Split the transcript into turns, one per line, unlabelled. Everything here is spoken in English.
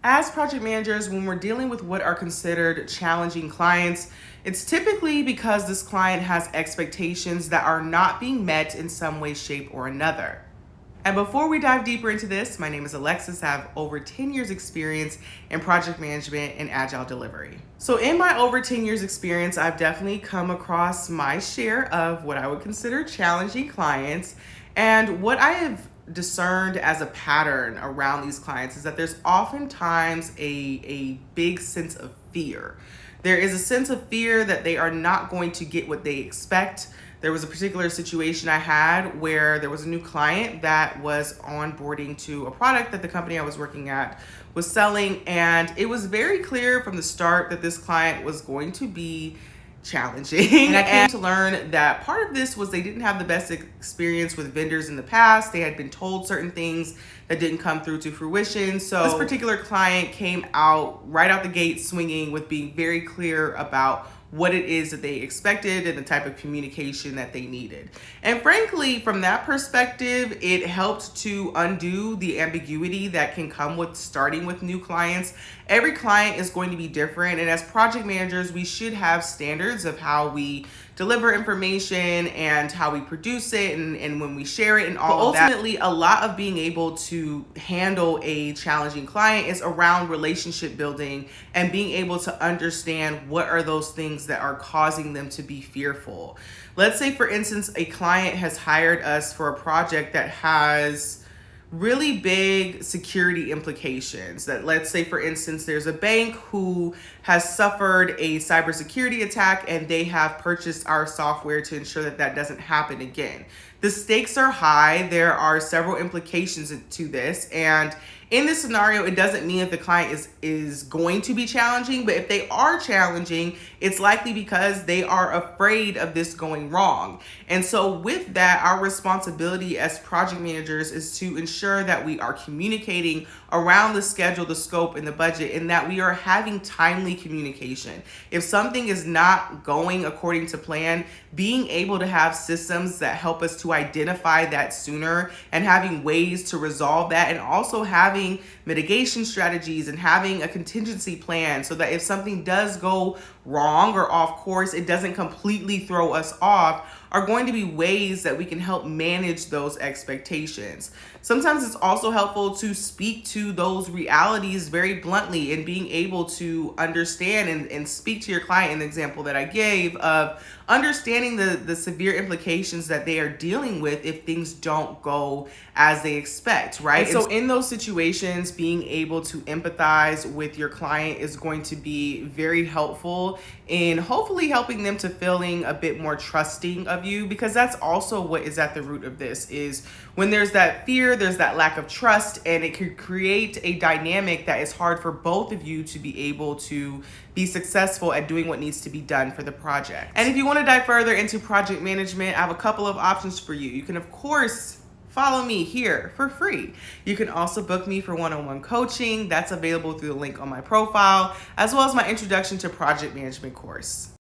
As project managers, when we're dealing with what are considered challenging clients, it's typically because this client has expectations that are not being met in some way, shape, or another. And before we dive deeper into this, my name is Alexis. I have over 10 years experience in project management and Agile delivery. So in my over 10 years experience, I've definitely come across my share of what I would consider challenging clients. And what I have discerned as a pattern around these clients is that there's oftentimes a big sense of fear. There is a sense of fear that they are not going to get what they expect. There was a particular situation I had where there was a new client that was onboarding to a product that the company I was working at was selling, and it was very clear from the start that this client was going to be challenging. And I came to learn that part of this was they didn't have the best experience with vendors in the past. They had been told certain things that didn't come through to fruition. So this particular client came out right out the gate swinging with being very clear about what it is that they expected and the type of communication that they needed. And frankly, from that perspective, it helped to undo the ambiguity that can come with starting with new clients. Every client is going to be different, and as project managers, we should have standards of how we deliver information and how we produce it and when we share it and all of that. Ultimately, a lot of being able to handle a challenging client is around relationship building and being able to understand what are those things that are causing them to be fearful. Let's say, for instance, a client has hired us for a project that has really big security implications. That, let's say, for instance, there's a bank who has suffered a cybersecurity attack and they have purchased our software to ensure that that doesn't happen again. The stakes are high. There are several implications to this, and in this scenario, it doesn't mean that the client is going to be challenging, but if they are challenging, it's likely because they are afraid of this going wrong. And so with that, our responsibility as project managers is to ensure that we are communicating around the schedule, the scope, and the budget, and that we are having timely communication. If something is not going according to plan, being able to have systems that help us to identify that sooner and having ways to resolve that, and also having mitigation strategies and having a contingency plan so that if something does go wrong or off course, it doesn't completely throw us off, are going to be ways that we can help manage those expectations. Sometimes it's also helpful to speak to those realities very bluntly and being able to understand and speak to your client in the example that I gave of understanding the severe implications that they are dealing with if things don't go as they expect, right? And so in those situations, being able to empathize with your client is going to be very helpful in hopefully helping them to feeling a bit more trusting of you, because that's also what is at the root of this. Is when there's that fear, there's that lack of trust, and it could create a dynamic that is hard for both of you to be able to be successful at doing what needs to be done for the project. And if you want to dive further into project management, I have a couple of options for you. You can, of course, follow me here for free. You can also book me for one-on-one coaching. That's available through the link on my profile, as well as my Introduction to Project Management course.